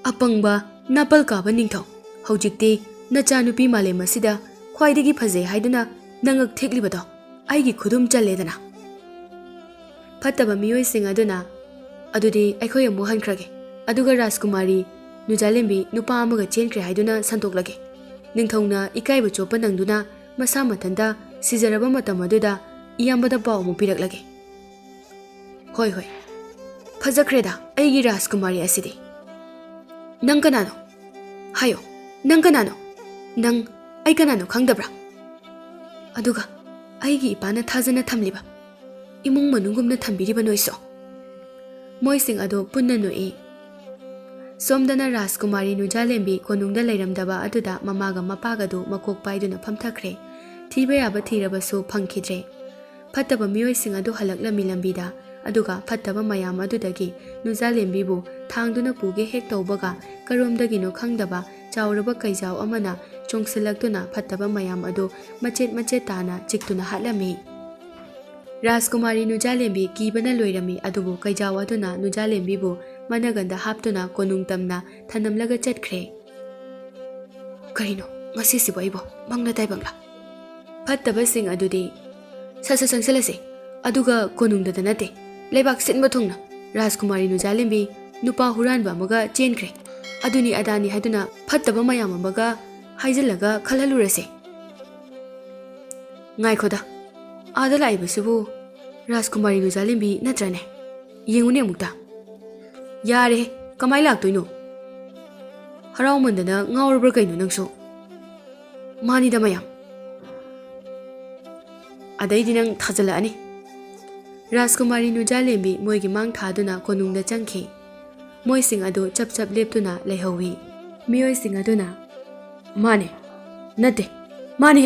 ꯑꯄꯪꯕ ꯅꯥꯄꯜ ꯀꯥꯕ ꯅꯤꯡꯊꯧ? ꯍꯧꯖꯤꯛꯇꯤ ꯅꯆꯥꯅꯨꯄꯤ ꯃꯥꯂꯦꯝ ꯑꯁꯤꯗ ꯈ꯭ꯋꯥꯏꯗꯒꯤ ꯐꯖꯩ ꯍꯥꯏꯗꯨꯅ ꯅꯉꯛ ꯊꯦꯛꯂꯤꯕꯗꯣ ꯑꯩꯒꯤ ꯈꯨꯗꯨꯝ ꯆꯜꯂꯦꯗꯅ." ꯐꯠꯇꯕ ꯃꯤꯑꯣꯏꯁꯤꯡ ꯑꯗꯨꯅ, "ꯑꯗꯨꯗꯤ ꯑꯩꯈꯣꯏ ꯑꯃꯨꯛ ꯍꯟꯈ꯭ꯔꯒꯦ, ꯑꯗꯨꯒ ꯔꯥꯖꯀꯨꯃꯥꯔꯤ ꯅꯨꯖꯥꯂꯦꯝꯕꯤ ꯅꯨꯄꯥ ꯑꯃꯒ ꯆꯦꯟꯈ꯭ꯔꯦ ꯍꯥꯏꯗꯨꯅ ꯁꯟꯗꯣꯛꯂꯒꯦ꯫ ꯅꯤꯡꯊꯧꯅ ꯏꯀꯥꯏꯕ ꯆꯣꯞꯄ ꯅꯪꯗꯨꯅ ꯃꯁꯥ ꯃꯊꯟꯇ ꯁꯤꯖꯔꯕ ꯃꯇꯝ ꯑꯗꯨꯗ ꯏꯌꯥꯝꯕꯗ ꯄꯥꯎ ꯑꯃꯨꯛ ꯄꯤꯔꯛꯂꯒꯦ." "ꯍꯣꯏ ꯍꯣꯏ, ꯐꯖꯈ꯭ꯔꯦꯗ ꯑꯩꯒꯤ ꯔꯥꯖꯀꯨꯃꯥꯔꯤ ꯑꯁꯤꯗꯤ꯫ ꯅꯪ ꯀꯅꯥꯅꯣ? ꯍꯥꯏꯌꯣ, ꯅꯪ ꯀꯅꯥꯅꯣ? ꯅꯪ ꯑꯩ ꯀꯅꯥꯅꯣ ꯈꯪꯗꯕ꯭ꯔꯥ? ꯑꯗꯨꯒ ꯑꯩꯒꯤ ꯏꯄꯥꯅ ꯊꯥꯖꯅ ꯊꯝꯂꯤꯕ ꯏꯃꯨꯡ ꯃꯅꯨꯡꯒꯨꯝꯅ ꯊꯝꯕꯤꯔꯤꯕ ꯅꯣꯏꯁꯨ?" ꯃꯣꯏꯁꯤꯡ ꯑꯗꯨ ꯄꯨꯟꯅ ꯅꯣꯛꯏ꯫ ꯁꯣꯝꯗꯅ ꯔꯥꯖꯀꯨꯃꯥꯔꯤ ꯅꯨꯖꯥꯂꯦꯝꯕꯤ ꯀꯣꯅꯨꯡꯗ ꯂꯩꯔꯝꯗꯕ ꯑꯗꯨꯗ ꯃꯃꯥꯒ ꯃꯄꯥꯒꯗꯨ ꯃꯀꯣꯛ ꯄꯥꯏꯗꯨꯅ ꯐꯝꯊꯈ꯭ꯔꯦ꯫ ꯊꯤꯕ ꯌꯥꯕ ꯊꯤꯔꯕꯁꯨ ꯐꯪꯈꯤꯗ꯭ꯔꯦ꯫ ꯐꯠꯇꯕ ꯃꯤꯑꯣꯏꯁꯤꯡ ꯑꯗꯨ ꯍꯜꯂꯛꯂꯝꯃꯤ ꯂꯝꯕꯤꯗ꯫ ꯑꯗꯨꯒ ꯐꯠꯇꯕ ꯃꯌꯥꯝ ꯑꯗꯨꯗꯒꯤ ꯅꯨꯖꯥꯂꯦꯝꯕꯤꯕꯨ ꯊꯥꯡꯗꯨꯅ ꯄꯨꯒꯦ ꯍꯦꯛ ꯇꯧꯕꯒ ꯀꯔꯣꯝꯗꯒꯤꯅꯣ ꯈꯪꯗꯕ ꯆꯥꯎꯔꯕ ꯀꯩꯖꯥꯎ ꯑꯃꯅ ꯆꯣꯡꯁꯤꯜꯂꯛꯇꯨꯅ ꯐꯠꯇꯕ ꯃꯌꯥꯝ ꯑꯗꯨ ꯃꯆꯦꯠ ꯃꯆꯦꯠ ꯇꯥꯅ ꯆꯤꯛꯇꯨꯅ ꯍꯥꯠꯂꯝꯃꯤ꯫ ꯔꯥꯖꯀꯨꯃꯥꯔꯤ ꯅꯨꯖꯥꯂꯦꯝꯕꯤ ꯀꯤꯕꯅ ꯂꯣꯏꯔꯝꯃꯤ꯫ ꯑꯗꯨꯕꯨ ꯀꯩꯖꯥꯎ ꯑꯗꯨꯅ ꯅꯨꯖꯥꯂꯦꯝꯕꯤꯕꯨ ꯃꯅꯒꯟꯗ ꯍꯥꯞꯇꯨꯅ ꯀꯣꯅꯨꯡ ꯇꯝꯅ ꯊꯅꯝꯂꯒ ꯆꯠꯈ꯭ꯔꯦ꯫ "ꯀꯔꯤꯅꯣ ꯉꯁꯤꯁꯤꯕꯨ ꯑꯩꯕꯨ ꯃꯪꯂ ꯇꯥꯏꯕꯪꯂ?" ꯐꯠꯇꯕꯁꯤꯡ ꯑꯗꯨꯗꯤ, "ꯁꯠ ꯁꯠ ꯆꯪꯁꯤꯜꯂꯁꯤ, ꯑꯗꯨꯒ ꯀꯣꯅꯨꯡꯗꯇ ꯅꯠꯇꯦ लेबाक सिनबा थोंना राजकुमारी नुजालेम्बी नुपा हुरानबा अमगा चेनख्रे अदुनी अदानी हाइदुना फत्तबा मयाम अमगा हाइजलगा खलहलुरसे ngaikhoda ada laibasibu राजकुमारी नुजालेम्बी नत्रने येंगुने मुक्ता यारे कमाई लाक्तोइनो हराव मंदना ngaurब्र कइनो नंगसो मानिदा मयाम अदैदि नंग थाजलानी राजकुमारी नुजालेम्बी मोइगी मांग थादुना कोनुंगदा चंखे मोइसिंग अदो चप चप लेप्तुना लेहौवी मियोइसिंग अदुना माने नते माने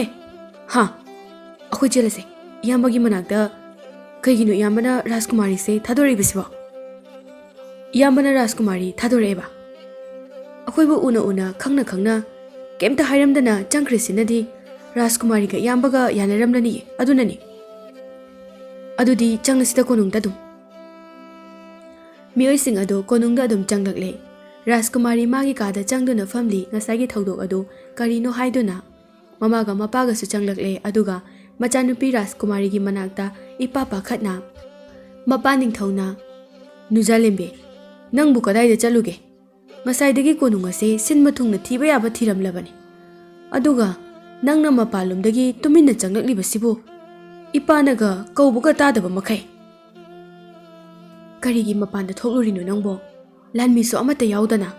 हा अखोइ चेलसे इयाम्बगी मनाक्ता कईगिनो इयाम्बना राजकुमारी से थादोरेबिसिबो इयाम्बना राजकुमारी थादोरेबा अखोइबो उना उना खंगना खंगना केमता हाइरमदना चंख्रिसिनदी राजकुमारी का इयाम्बगा यानरमलनी अदुननी अदुदी चंगनसिदा कोनुंगदा दुम मियोइसिंग अदो कोनुंगदा दुम चंगलक्ले राजकुमारी मागी कादा चंगदुना फमली ngसागी थौदोक अदो करिनो हाइदुना ममागा मपागासु चंगलक्ले अदुगा मचानुपी राजकुमारी की मनाक्ता इपा पाखतना मपा निंगथौना नुजालेम्बे नंगबु कदाइदा चलुगे ngसाइदगी कोनुंगसे सिनमा थुंगना थीबा याबा थीरमलबनी अदुगा नंगना मपालुमदगी तुमिन्ना चंगलक्लिबसिबो इपानगा कौबुगा तादबा मखै करिगी मपानदा थोकलुरिनो नंगबो लानमिसो अमता याउदना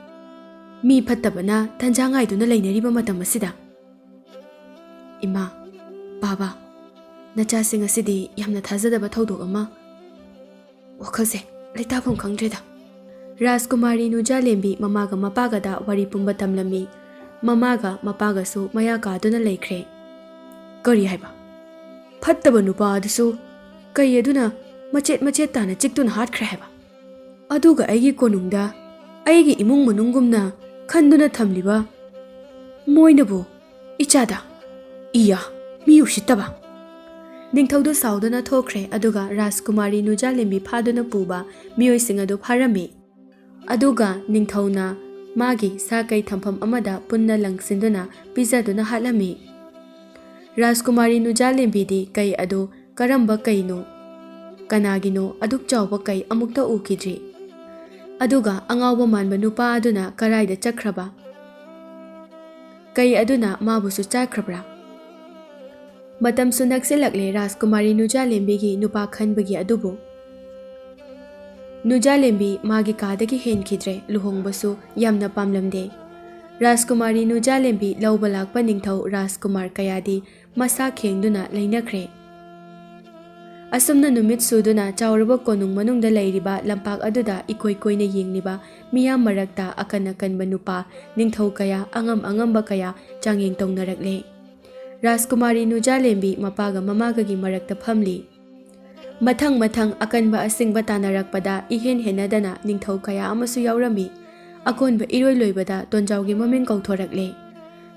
मी फत्तबना तंजांगाइदुना लेनरिबा मतम असिदा इमा बाबा नचासिंग असिदी यामना थाजदबा थौदोक अमा वखलसे लेताफम खंग्रेदा राजकुमारी नुजालेम्बी ममागा मपागदा वरी पुंबा तमलमी ममागा मपागसु मया कादुना लेख्रे करी हाइबा फत्तबा नुपा अदुसु कई अदुना मचेत मचेत ताना चिक्तुना हाटख्रे हाइबा अदुगा आइगी कोनुंगदा आइगी इमुंग मनुंगुमना खंदुना थमलिबा मोइनबो इचादा इया मी उसितबा निंगथौदो साउदना थोख्रे अदुगा राजकुमारी नुजालेम्बी फादुना पुबा मियोइसिंग अदु फारमी अदुगा निंगथौना मागी साकै थंफम अमदा पुन्ना लंगसिंदुना पिजादुना हालमी राजकुमारी नुजालेम्बीदी कई अदु करंबा कईनो कनागिनो अदुक चावबा कई अमुक्ता उखिद्री अदुगा अंगावबा मानबा नुपा अदुना कराइदा चख्रबा कई अदुना माबुसु चाख्रब्रा मतम सुनक्सिलक्ले राजकुमारी नुजालेम्बीगी नुपा खनबगी अदुबो नुजालेम्बी मागी कादगी हेनखिद्रे लुहोंगबसु यामना पामलमदे राजकुमारी नुजालेम्बी लौबा लाक्पा निंगथौ राजकुमार कयादी मसा खेंगदुना लेनख्रे असुमना नुमित सुदुना चावरबा कोनुंग मनुंगदा लेरिबा लंपाक अदुदा इकोय कोयना येंगलिबा मियाम मरक्ता अकन अकनबा नुपा निंगथौ कया अंगम अंगमबा कया चांगेंग तौनरक्ले राजकुमारी नुजालेम्बी मपागा ममागगी मरक्ता फमली मथंग मथंग अकनबा असिंगबा तानरक्पदा इहेन हेनदना निंगथौ कया अमसु यावरमी अकोनबा इरोय लोइबदा तोंजावगी ममिंग कौथोरक्ले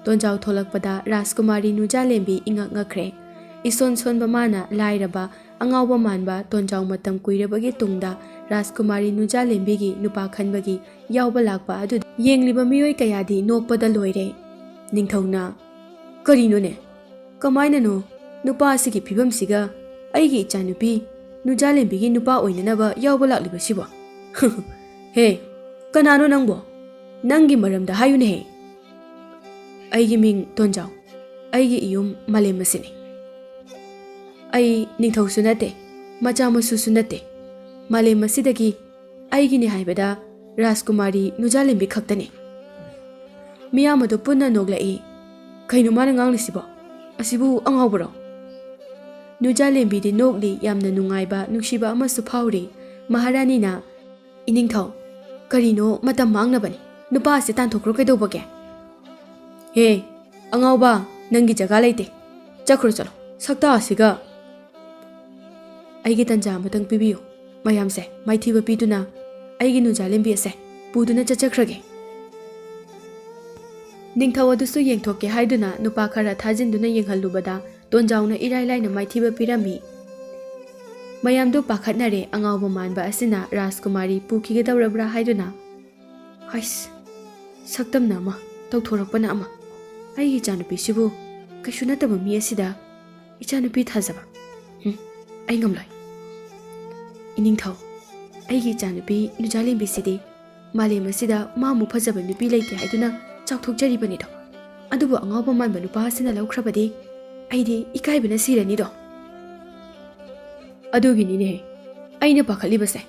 तोंजाव थोलकपदा राजकुमारी नुजालेम्बी इंगक ngakre इसन सोनबा माना लाइरबा अंगावबा मानबा तोंजाव मतम कुइरबगी तुंगदा राजकुमारी नुजालेम्बीगी नुपा खनबगी यावबा लाक्पा अदु येंगलिबा मियोय कयादी नोकपदा लोइरे निंगथौना करिनोने कमाइननो नुपा सिगी फिबमसिगा अइगी इचानुपी नुजालेम्बीगी नुपा ओइननबा यावबा लाक्लिबसिबो हे कनानो नंगबो नंगी मरमदा हायुने हे अइगी मिंग तोंजाव अइगी इयुम मालेमसिनी आई निंगथौसु नते मचा मसुसु नते मालेमसिदगी अइगिने हाइबदा राजकुमारी नुजालेम्बी खक्तने मियामदो पुन्ना नोगलाई कइनो माना nganglisibo asibu angawbro नुजालेम्बीदी नोगली यामना नुंगाइबा नुक्सिबा अमसु फाउरी महारानी ना इनिंगथौ करिनो मतम मांगनबनी नुपा से तानथोक्रो कैदोबगे हे अंगावबा नंगी जगह लेते चक्रो चलो सक्ता असिगा अइगी तंजा मतंग पिबियो मयाम से माइथीबा पीदुना अइगी नुजालेम्बी से पुदुना चचख्रगे निंगथौ अदुसु येंगथोके हाइदुना नुपा खरा थाजिनदुना येंगहलुबदा तोंजावना इराय लाइना माइथीबा पिरामी मयामदु पाखतनारे अंगावबा मानबा असिना राजकुमारी पुखिगदौरब्रा हाइदुना हाइस सक्तमना अमा तौथोरकपना अमा अइगी चानुपीसिबु कैसु नतबा मी असिदा इचानुपी थाजबा अइ ngमलाय ꯏꯅꯤꯡꯊꯧ, ꯑꯩꯒꯤ ꯏꯆꯥꯅꯨꯄꯤ ꯅꯨꯖꯥꯂꯦꯝꯕꯤꯁꯤꯗꯤ ꯃꯥꯂꯦꯝ ꯑꯁꯤꯗ ꯃꯥꯃꯨꯛ ꯐꯖꯕ ꯅꯨꯄꯤ ꯂꯩꯇꯦ ꯍꯥꯏꯗꯨꯅ ꯆꯥꯎꯊꯣꯛꯆꯔꯤꯕꯅꯤꯗꯣ. ꯑꯗꯨꯕꯨ ꯑꯉꯥꯎꯕ ꯃꯥꯟꯕ ꯅꯨꯄꯥ ꯑꯁꯤꯅ ꯂꯧꯈ꯭ꯔꯕꯗꯤ ꯑꯩꯗꯤ ꯏꯀꯥꯏꯕꯅ ꯁꯤꯔꯅꯤꯗꯣ. ꯑꯗꯨꯒꯤꯅꯤꯅꯦꯍꯦ ꯑꯩꯅ ꯄꯥꯈꯠꯂꯤꯕꯁꯦ.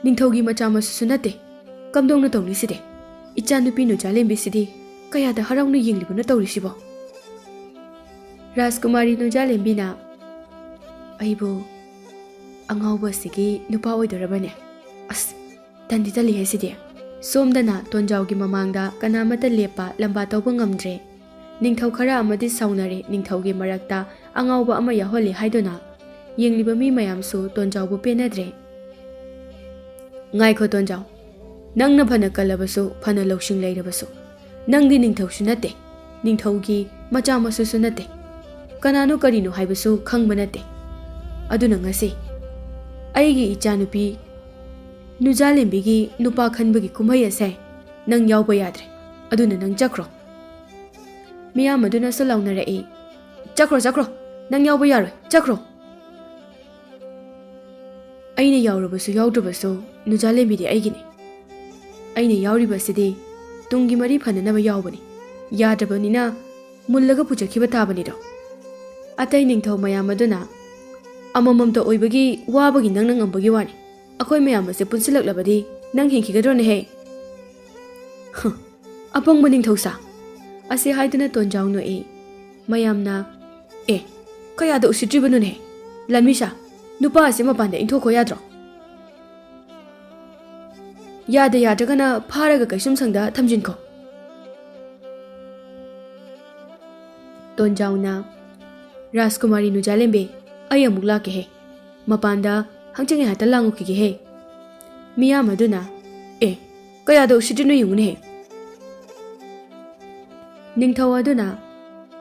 ꯅꯤꯡꯊꯧꯒꯤ ꯃꯆꯥ ꯃꯁꯨꯁꯨ ꯅꯠꯇꯦ. ꯀꯝꯗꯧꯅ ꯇꯧꯅꯤꯁꯤꯗꯤ? ꯏꯆꯥꯅꯨꯄꯤ ꯅꯨꯖꯥꯂꯦꯝꯕꯤꯁꯤꯗꯤ ꯀꯌꯥꯗ ꯍꯔꯥꯎꯅ ꯌꯦꯡꯂꯤꯕꯅꯣ ꯇꯧꯔꯤꯁꯤꯕꯣ. ꯔꯥꯖꯀꯨꯃꯥꯔꯤ ꯅꯨꯖꯥꯂꯦꯝꯕꯤꯅ ꯑꯩꯕꯨ ꯑꯉꯥꯎꯕ ꯑꯁꯤꯒꯤ ꯅꯨꯄꯥ ꯑꯣꯏꯗꯣꯔꯕꯅꯦ. ꯑꯁ ꯇꯟꯗꯤ ꯇꯜꯂꯤꯍꯦ ꯁꯤꯗꯤ. ꯁꯣꯝꯗꯅ ꯇꯣꯟꯖꯥꯎꯒꯤ ꯃꯃꯥꯡꯗ ꯀꯅꯥꯃꯠꯇ ꯂꯦꯞꯄ ꯂꯝꯕꯥ ꯇꯧꯕ ꯉꯝꯗ꯭ꯔꯦ. ꯅꯤꯡꯊꯧ ꯈꯔ ꯑꯃꯗꯤ ꯁꯥꯎꯅꯔꯦ ꯅꯤꯡꯊꯧꯒꯤ ꯃꯔꯛꯇ ꯑꯉꯥꯎꯕ ꯑꯃ ꯌꯥꯎꯍꯜꯂꯤ ꯍꯥꯏꯗꯨꯅ. ꯌꯦꯡꯂꯤꯕ ꯃꯤ ꯃꯌꯥꯝꯁꯨ ꯇꯣꯟꯖꯥꯎꯕꯨ ꯄꯦꯟꯅꯗ꯭ꯔꯦ. ꯉꯥꯏꯈꯣ ꯇꯣꯟꯖꯥꯎ, ꯅꯪꯅ ꯐꯅ ꯀꯜꯂꯕꯁꯨ ꯐꯅ ꯂꯧꯁꯤꯡ ꯂꯩꯔꯕꯁꯨ ꯅꯪꯗꯤ ꯅꯤꯡꯊꯧꯁꯨ ꯅꯠꯇꯦ, ꯅꯤꯡꯊꯧꯒꯤ ꯃꯆꯥ ꯃꯁꯨꯁꯨ ꯅꯠꯇꯦ. ꯀꯅꯥꯅꯣ ꯀꯔꯤꯅꯣ ꯍꯥꯏꯕꯁꯨ ꯈꯪꯕ ꯅꯠꯇꯦ. ꯑꯗꯨꯅ ꯉꯁꯤ ꯑꯩꯒꯤ ꯏꯆꯥꯅꯨꯄꯤ ꯅꯨꯖꯥꯂꯦꯝꯕꯤꯒꯤ ꯅꯨꯄꯥ ꯈꯟꯕꯒꯤ ꯀꯨꯝꯍꯩ ꯑꯁꯦ ꯅꯪ ꯌꯥꯎꯕ ꯌꯥꯗ꯭ꯔꯦ. ꯑꯗꯨꯅ ꯅꯪ ꯆꯠꯈ꯭ꯔꯣ. ꯃꯤꯌꯥꯝ ꯑꯗꯨꯅꯁꯨ ꯂꯥꯎꯅꯔꯛꯏ. ꯆꯠꯈ꯭ꯔꯣ ꯆꯠꯈ꯭ꯔꯣ, ꯅꯪ ꯌꯥꯎꯕ ꯌꯥꯔꯣꯏ, ꯆꯠꯈ꯭ꯔꯣ. ꯑꯩꯅ ꯌꯥꯎꯔꯕꯁꯨ ꯌꯥꯎꯗ꯭ꯔꯕꯁꯨ ꯅꯨꯖꯥꯂꯦꯝꯕꯤꯗꯤ ꯑꯩꯒꯤꯅꯤ. ꯑꯩꯅ ꯌꯥꯎꯔꯤꯕꯁꯤꯗꯤ ꯇꯨꯡꯒꯤ ꯃꯔꯤ ꯐꯅꯅꯕ ꯌꯥꯎꯕꯅꯤ. ꯌꯥꯗ꯭ꯔꯕꯅꯤꯅ ꯃꯨꯜꯂꯒ ꯄꯨꯖꯈꯤꯕ ꯇꯥꯕꯅꯤꯗꯣ. ꯑꯇꯩ ꯅꯤꯡꯊꯧ ꯃꯌꯥꯝ ꯑꯗꯨꯅ ꯑꯃꯃꯝꯇ ꯑꯣꯏꯕꯒꯤ ꯋꯥꯕꯒꯤ ꯅꯪꯅ ꯉꯝꯕꯒꯤ ꯋꯥꯅꯤ. ꯑꯩꯈꯣꯏ ꯃꯌꯥꯝ ꯑꯁꯦ ꯄꯨꯟꯁꯤꯜꯂꯛꯂꯕꯗꯤ ꯅꯪ ꯍꯤꯡꯈꯤꯒꯗ꯭ꯔꯣꯅꯦꯍꯦ? ꯑꯄꯪꯕ ꯅꯤꯡꯊꯧꯁꯥ. ꯑꯁꯤ ꯍꯥꯏꯗꯨꯅ ꯇꯣꯟꯖꯥꯎ ꯅꯣꯛꯏ. ꯃꯌꯥꯝꯅ ꯀꯌꯥꯗ ꯎꯁꯤꯠꯇ꯭ꯔꯤꯕꯅꯣꯅꯦ? ꯂꯥꯟꯃꯤꯁꯥ, ꯅꯨꯄꯥ ꯑꯁꯤ ꯃꯄꯥꯟꯗ ꯏꯟꯊꯣꯛꯈꯣ ꯌꯥꯗ꯭ꯔꯣ? ꯌꯥꯗ꯭ꯔꯒꯅ ꯐꯥꯔꯒ ꯀꯩꯁꯨꯝꯁꯪꯗ ꯊꯝꯖꯤꯟꯈꯣ. ꯇꯣꯟꯖꯥꯎꯅ ꯔꯥꯖꯀꯨꯃꯥꯔꯤ ꯅꯨꯖꯥꯂꯦꯝꯕꯤ, ꯑꯩ ꯑꯃꯨꯛ ꯂꯥꯛꯀꯦꯍꯦ. ꯃꯄꯥꯟꯗ ꯍꯪꯆꯤꯠ ꯉꯥꯏꯍꯥꯛꯇ ꯂꯥꯡꯉꯨꯈꯤꯒꯦꯍꯦ. ꯃꯤꯌꯥꯝ ꯑꯗꯨꯅ ꯀꯌꯥꯗ ꯎꯁꯤꯠꯇ꯭ꯔꯤꯅꯣ ꯌꯦꯡꯉꯨꯅꯦꯍꯦ. ꯅꯤꯡꯊꯧ ꯑꯗꯨꯅ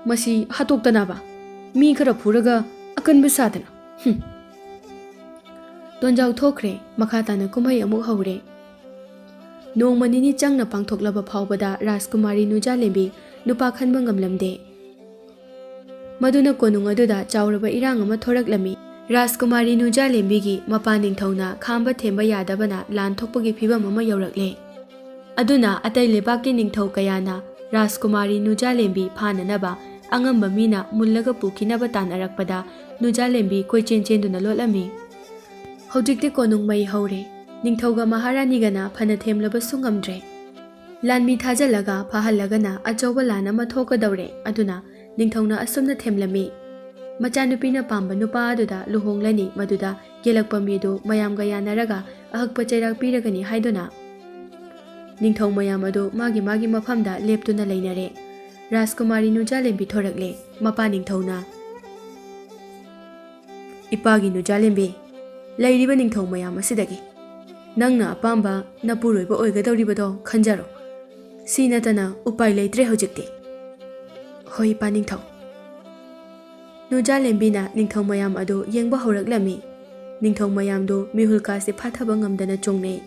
ꯃꯁꯤ ꯍꯥꯠꯇꯣꯛꯇꯅꯕ ꯃꯤ ꯈꯔ ꯐꯨꯔꯒ ꯑꯀꯟꯕ ꯁꯥꯗꯅ. ꯇꯣꯟꯖꯥꯎ ꯊꯣꯛꯈ꯭रे. ꯃꯈꯥ ꯇꯥꯅ ꯀꯨꯝꯍꯩ ꯑꯃꯨꯛ ꯍꯧꯔꯦ. ꯅꯣꯡꯃ ꯅꯤꯅꯤ ꯆꯪꯅ ꯄꯥꯡꯊꯣꯛꯂꯕ ꯐꯥꯎꯕꯗ ꯔꯥꯖꯀꯨꯃꯥꯔꯤ ꯅꯨꯖꯥꯂꯦꯝꯕꯤ ꯅꯨꯄꯥ ꯈꯟꯕ ꯉꯝꯂꯝꯗꯦ. ꯃꯗꯨꯅ ꯀꯣꯅꯨꯡ ꯑꯗꯨꯗ ꯆꯥꯎꯔꯕ ꯏꯔꯥꯡ ꯑꯃ ꯊꯣꯔꯛꯂꯝꯃꯤ. ꯔꯥꯖꯀꯨꯃꯥꯔꯤ ꯅꯨꯖꯥꯂꯦꯝꯕꯤꯒꯤ ꯃꯄꯥ ꯅꯤꯡꯊꯧꯅ ꯈꯥꯝꯕ ꯊꯦꯝꯕ ꯌꯥꯗꯕꯅ ꯂꯥꯟ ꯊꯣꯛꯄꯒꯤ ꯐꯤꯚꯝ ꯑꯃ ꯌꯧꯔꯛꯂꯦ. ꯑꯗꯨꯅ ꯑꯇꯩ ꯂꯩꯕꯥꯛꯀꯤ ꯅꯤꯡꯊꯧ ꯀꯌꯥꯅ ꯔꯥꯖꯀꯨꯃꯥꯔꯤ ꯅꯨꯖꯥꯂꯦꯝꯕꯤ ꯐꯥꯅꯅꯕ ꯑꯉꯝꯕ ꯃꯤꯅ ꯃꯨꯜꯂꯒ ꯄꯨꯈꯤꯅꯕ ꯇꯥꯟꯅꯔꯛꯄꯗ ꯅꯨꯖꯥꯂꯦꯝꯕꯤ ꯀꯣꯏꯆꯦꯟ ꯆꯦꯟꯗꯨꯅ ꯂꯣꯠꯂꯝꯃꯤ. ꯍꯧꯖꯤꯛꯇꯤ ꯀꯣꯅꯨꯡ ꯃꯩ ꯍꯧꯔꯦ. ꯅꯤꯡꯊꯧꯒ ꯃꯍꯥꯔꯥꯅꯤꯒꯅ ꯐꯅ ꯊꯦꯝꯂꯕꯁꯨ ꯉꯝꯗ꯭ꯔꯦ. ꯂꯥꯟꯃꯤ ꯊꯥꯖꯜꯂꯒ ꯐꯥꯍꯜꯂꯒꯅ ꯑꯆꯧꯕ ꯂꯥꯟ ꯑꯃ ꯊꯣꯛꯀꯗꯧꯔꯦ. ꯑꯗꯨꯅ ꯅꯤꯡꯊꯧꯅ ꯑꯁꯨꯝꯅ ꯊꯦꯝꯂꯝꯃꯤ. ꯃꯆꯥꯅꯨꯄꯤꯅ ꯄꯥꯝꯕ ꯅꯨꯄꯥ ꯑꯗꯨꯗ ꯂꯨꯍꯣꯡꯂꯅꯤ. ꯃꯗꯨꯗ ꯌꯦꯜꯂꯛꯄ ꯃꯤꯗꯨ ꯃꯌꯥꯝꯒ ꯌꯥꯅꯔꯒ ꯑꯍꯛꯄ ꯆꯩꯔꯥꯛ ꯄꯤꯔꯒꯅꯤ ꯍꯥꯏꯗꯨꯅ. ꯅꯤꯡꯊꯧ ꯃꯌꯥꯝ ꯑꯗꯨ ꯃꯥꯒꯤ ꯃꯥꯒꯤ ꯃꯐꯝꯗ ꯂꯦꯞꯇꯨꯅ ꯂꯩꯅꯔꯦ. ꯔꯥꯖꯀꯨꯃꯥꯔꯤ ꯅꯨꯖꯥꯂꯦꯝꯕꯤ ꯊꯣꯔꯛꯂꯦ. ꯃꯄꯥ ꯅꯤꯡꯊꯧꯅ ꯏꯄꯥꯒꯤ ꯅꯨꯖꯥꯂꯦꯝꯕꯤ, ꯂꯩꯔꯤꯕ ꯅꯤꯡꯊꯧ ꯃꯌꯥꯝ ꯑꯁꯤꯗꯒꯤ ꯅꯪꯅ ꯑꯄꯥꯝꯕ ꯅꯄꯨꯔꯣꯏꯕ ꯑꯣꯏꯒꯗꯧꯔꯤꯕꯗꯣ ꯈꯟꯖꯔꯣ. ꯁꯤ ꯅꯠꯇꯅ ꯎꯄꯥꯏ ꯂꯩꯇ꯭ꯔꯦ ꯍꯧꯖꯤꯛꯇꯤ. ꯍꯣꯏ ꯏꯄꯥ ꯅꯤꯡꯊꯧ. ꯅꯨꯖꯥꯂꯦꯝꯕꯤꯅ ꯅꯤꯡꯊꯧ ꯃꯌꯥꯝ ꯑꯗꯨ ꯌꯦꯡꯕ ꯍꯧꯔꯛꯂꯝꯃꯤ. ꯅꯤꯡꯊꯧ ꯃꯌꯥꯝꯗꯨ ꯃꯤꯍꯨꯜ ꯀꯥꯁꯦ ꯐꯥꯊꯕ ꯉꯝꯗꯅ ꯆꯣꯡꯅꯩ.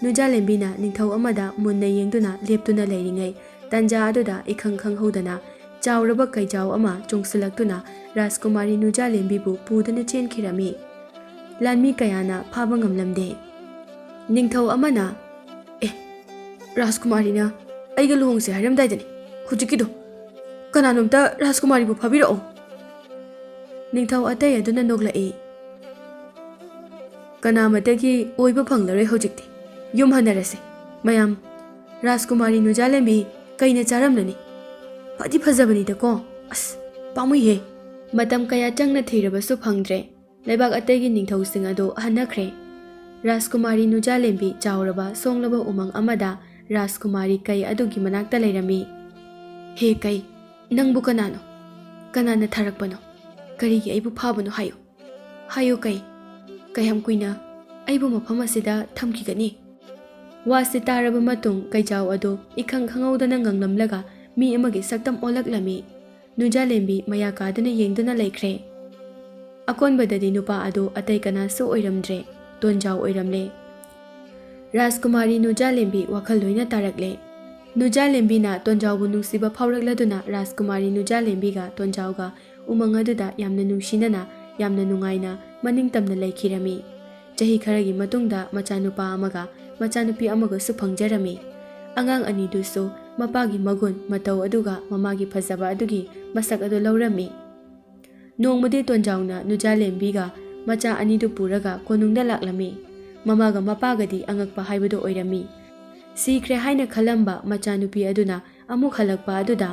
ꯅꯨꯖꯥꯂꯦꯝꯕꯤꯅ ꯅꯤꯡꯊꯧ ꯑꯃꯗ ꯃꯨꯟꯅ ꯌꯦꯡꯗꯨꯅ ꯂꯦꯞꯇꯨꯅ ꯂꯩꯔꯤꯉꯩ ꯇꯟꯖꯥ ꯑꯗꯨꯗ ꯏꯈꯪ ꯈꯪꯍꯧꯗꯅ ꯆꯥꯎꯔꯕ ꯀꯩꯖꯥꯎ ꯑꯃ ꯆꯣꯡꯁꯤꯜꯂꯛꯇꯨꯅ ꯔꯥꯖꯀꯨꯃꯥꯔꯤ ꯅꯨꯖꯥꯂꯦꯝꯕꯤꯕꯨ ꯄꯨꯗꯨꯅ ꯆꯦꯟꯈꯤꯔꯝꯃꯤ. ꯂꯥꯟꯃꯤ ꯀꯌꯥꯅ ꯐꯥꯕ ꯉꯝꯂꯝꯗꯦ. ꯅꯤꯡꯊꯧ ꯑꯃꯅ ꯔꯥꯖꯀꯨꯃꯥꯔꯤꯅ ꯑꯩꯒ ꯂꯨꯍꯣꯡꯁꯦ ꯍꯥꯏꯔꯝꯗꯥꯏꯗꯅꯤ ꯍꯧꯖꯤꯛꯀꯤꯗꯣ. ꯀꯅꯥꯅꯣꯝꯇ ꯔꯥꯖꯀꯨꯃꯥꯔꯤꯕꯨ ꯐꯥꯕꯤꯔꯛꯑꯣ. ꯅꯤꯡꯊꯧ ꯑꯇꯩ ꯑꯗꯨꯅ ꯅꯣꯛꯂꯛꯏ. ꯀꯅꯥꯃꯇꯒꯤ ꯑꯣꯏꯕ ꯐꯪꯂꯔꯣꯏ ꯍꯧꯖꯤꯛꯇꯤ. ꯌꯨꯝ ꯍꯟꯅꯔꯁꯦ. ꯃꯌꯥꯝ, ꯔꯥꯖꯀꯨꯃꯥꯔꯤ ꯅꯨꯖꯥꯂꯦꯝꯕꯤ ꯀꯩꯅ ꯆꯥꯔꯝꯂꯅꯤ. ꯐꯗꯤ ꯐꯖꯕꯅꯤꯗꯀꯣ. ꯑꯁ ꯄꯥꯝꯃꯨꯏꯍꯦ. ꯃꯇꯝ ꯀꯌꯥ ꯆꯪꯅ ꯊꯤꯔꯕꯁꯨ ꯐꯪꯗ꯭ꯔꯦ. ꯂꯩꯕꯥꯛ ꯑꯇꯩꯒꯤ ꯅꯤꯡꯊꯧꯁꯤꯡ ꯑꯗꯨ ꯍꯟꯅꯈ꯭ꯔꯦ. ꯔꯥꯖꯀꯨꯃꯥꯔꯤ ꯅꯨꯖꯥꯂꯦꯝꯕꯤ ꯆꯥꯎꯔꯕ ꯁꯣꯡꯂꯕ ꯎꯃꯪ ꯑꯃꯗ ꯔꯥꯖꯀꯨꯃꯥꯔꯤ ꯀꯩ ꯑꯗꯨꯒꯤ ꯃꯅꯥꯛꯇ ꯂꯩꯔꯝꯃꯤ. ꯍꯦ ꯀꯩ, ꯅꯪꯕꯨ ꯀꯅꯥꯅꯣ? ꯀꯅꯥꯅ ꯊꯥꯔꯛꯄꯅꯣ? ꯀꯔꯤꯒꯤ ꯑꯩꯕꯨ ꯐꯥꯕꯅꯣ ꯍꯥꯏꯌꯨ. ꯍꯥꯏꯌꯨ ꯀꯩ. ꯀꯌꯥꯝ ꯀꯨꯏꯅ ꯑꯩꯕꯨ ꯃꯐꯝ ꯑꯁꯤꯗ ꯊꯝꯈꯤꯒꯅꯤ? ꯋꯥꯁꯤ ꯇꯥꯔꯕ ꯃꯇꯨꯡ ꯀꯩꯖꯥꯎ ꯑꯗꯨ ꯏꯈꯪ ꯈꯪꯍꯧꯗꯅ ꯉꯪꯂꯝꯂꯒ ꯃꯤ ꯑꯃꯒꯤ ꯁꯛꯇꯝ ꯑꯣꯜꯂꯛꯂꯝꯃꯤ. ꯅꯨꯖꯥꯂꯦꯝꯕꯤ ꯃꯌꯥ ꯀꯥꯗꯨꯅ ꯌꯦꯡꯗꯨꯅ ꯂꯩꯈ꯭ꯔꯦ. ꯑꯀꯣꯟꯕꯗꯗꯤ ꯅꯨꯄꯥ ꯑꯗꯨ ꯑꯇꯩ ꯀꯅꯥꯁꯨ ꯑꯣꯏꯔꯝꯗ꯭ꯔꯦ. ꯇꯣꯟꯖꯥꯎ ꯑꯣꯏꯔꯝꯂꯦ. ꯔꯥꯖꯀꯨꯃꯥꯔꯤ ꯅꯨꯖꯥꯂꯦꯝꯕꯤ ꯋꯥꯈꯜ ꯂꯣꯏꯅ ꯇꯥꯔꯛꯂꯦ. ꯅꯨꯖꯥꯂꯦꯝꯕꯤꯅ ꯇꯣꯟꯖꯥꯎꯕꯨ ꯅꯨꯡꯁꯤꯕ ꯐꯥꯎꯔꯛꯂꯗꯨꯅ ꯔꯥꯖꯀꯨꯃꯥꯔꯤ ꯅꯨꯖꯥꯂꯦꯝꯕꯤꯒ ꯇꯣꯟꯖꯥꯎꯒ ꯎꯃꯪ ꯑꯗꯨꯗ ꯌꯥꯝꯅ ꯅꯨꯡꯁꯤꯅꯅ ꯌꯥꯝꯅ ꯅꯨꯡꯉꯥꯏꯅ ꯃꯅꯤꯡꯇꯝꯅ ꯂꯩꯈꯤꯔꯝꯃꯤ. ꯆꯍꯤ ꯈꯔꯒꯤ ꯃꯇꯨꯡꯗ ꯃꯆꯥꯅꯨꯄꯥ ꯑꯃꯒ ꯃꯆꯥꯅꯨꯄꯤ ꯑꯃꯒꯁꯨ ꯐꯪꯖꯔꯝꯃꯤ꯫ ꯑꯉꯥꯡ ꯑꯅꯤꯗꯨꯁꯨ ꯃꯄꯥꯒꯤ ꯃꯒꯨꯟ ꯃꯇꯧ ꯑꯗꯨꯒ ꯃꯃꯥꯒꯤ ꯐꯖꯕ ꯑꯗꯨꯒꯤ ꯃꯁꯛ ꯑꯗꯨ ꯂꯧꯔꯝꯃꯤ꯫ ꯅꯣꯡꯃꯗꯤ ꯇꯣꯟꯖꯥꯎꯅ ꯅꯨꯖꯥꯂꯦꯝꯕꯤꯒ ꯃꯆꯥ ꯑꯅꯤꯗꯨ ꯄꯨꯔꯒ ꯀꯣꯅꯨꯡꯗ ꯂꯥꯛꯂꯝꯃꯤ꯫ ꯃꯃꯥꯒ ꯃꯄꯥꯒꯗꯤ ꯑꯉꯛꯄ ꯍꯥꯏꯕꯗꯨ ꯑꯣꯏꯔꯝꯃꯤ꯫ ꯁꯤꯈ꯭ꯔꯦ ꯍꯥꯏꯅ ꯈꯜꯂꯝꯕ ꯃꯆꯥꯅꯨꯄꯤ ꯑꯗꯨꯅ ꯑꯃꯨꯛ ꯍꯜꯂꯛꯄ ꯑꯗꯨꯗ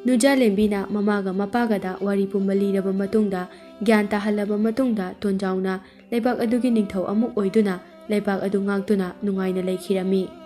ꯅꯨꯖꯥꯂꯦꯝꯕꯤꯅ ꯃꯃꯥꯒ ꯃꯄꯥꯒꯗ ꯋꯥꯔꯤ ꯄꯨꯝꯕ ꯂꯤꯔꯕ ꯃꯇꯨꯡꯗ ꯒ꯭ꯌꯥꯟ ꯇꯥꯍꯜꯂꯕ ꯃꯇꯨꯡꯗ ꯇꯣꯟꯖꯥꯎꯅ ꯂꯩꯕꯥꯛ ꯑꯗꯨꯒꯤ ꯅꯤꯡꯊꯧ ꯑꯃꯨꯛ ꯑꯣꯏꯗꯨꯅ ꯂꯩꯕꯥꯛ ꯑꯗꯨ ꯉꯥꯛꯇꯨꯅ ꯅꯨꯡꯉꯥꯏꯅ ꯂꯩꯈꯤꯔꯝꯃꯤ꯫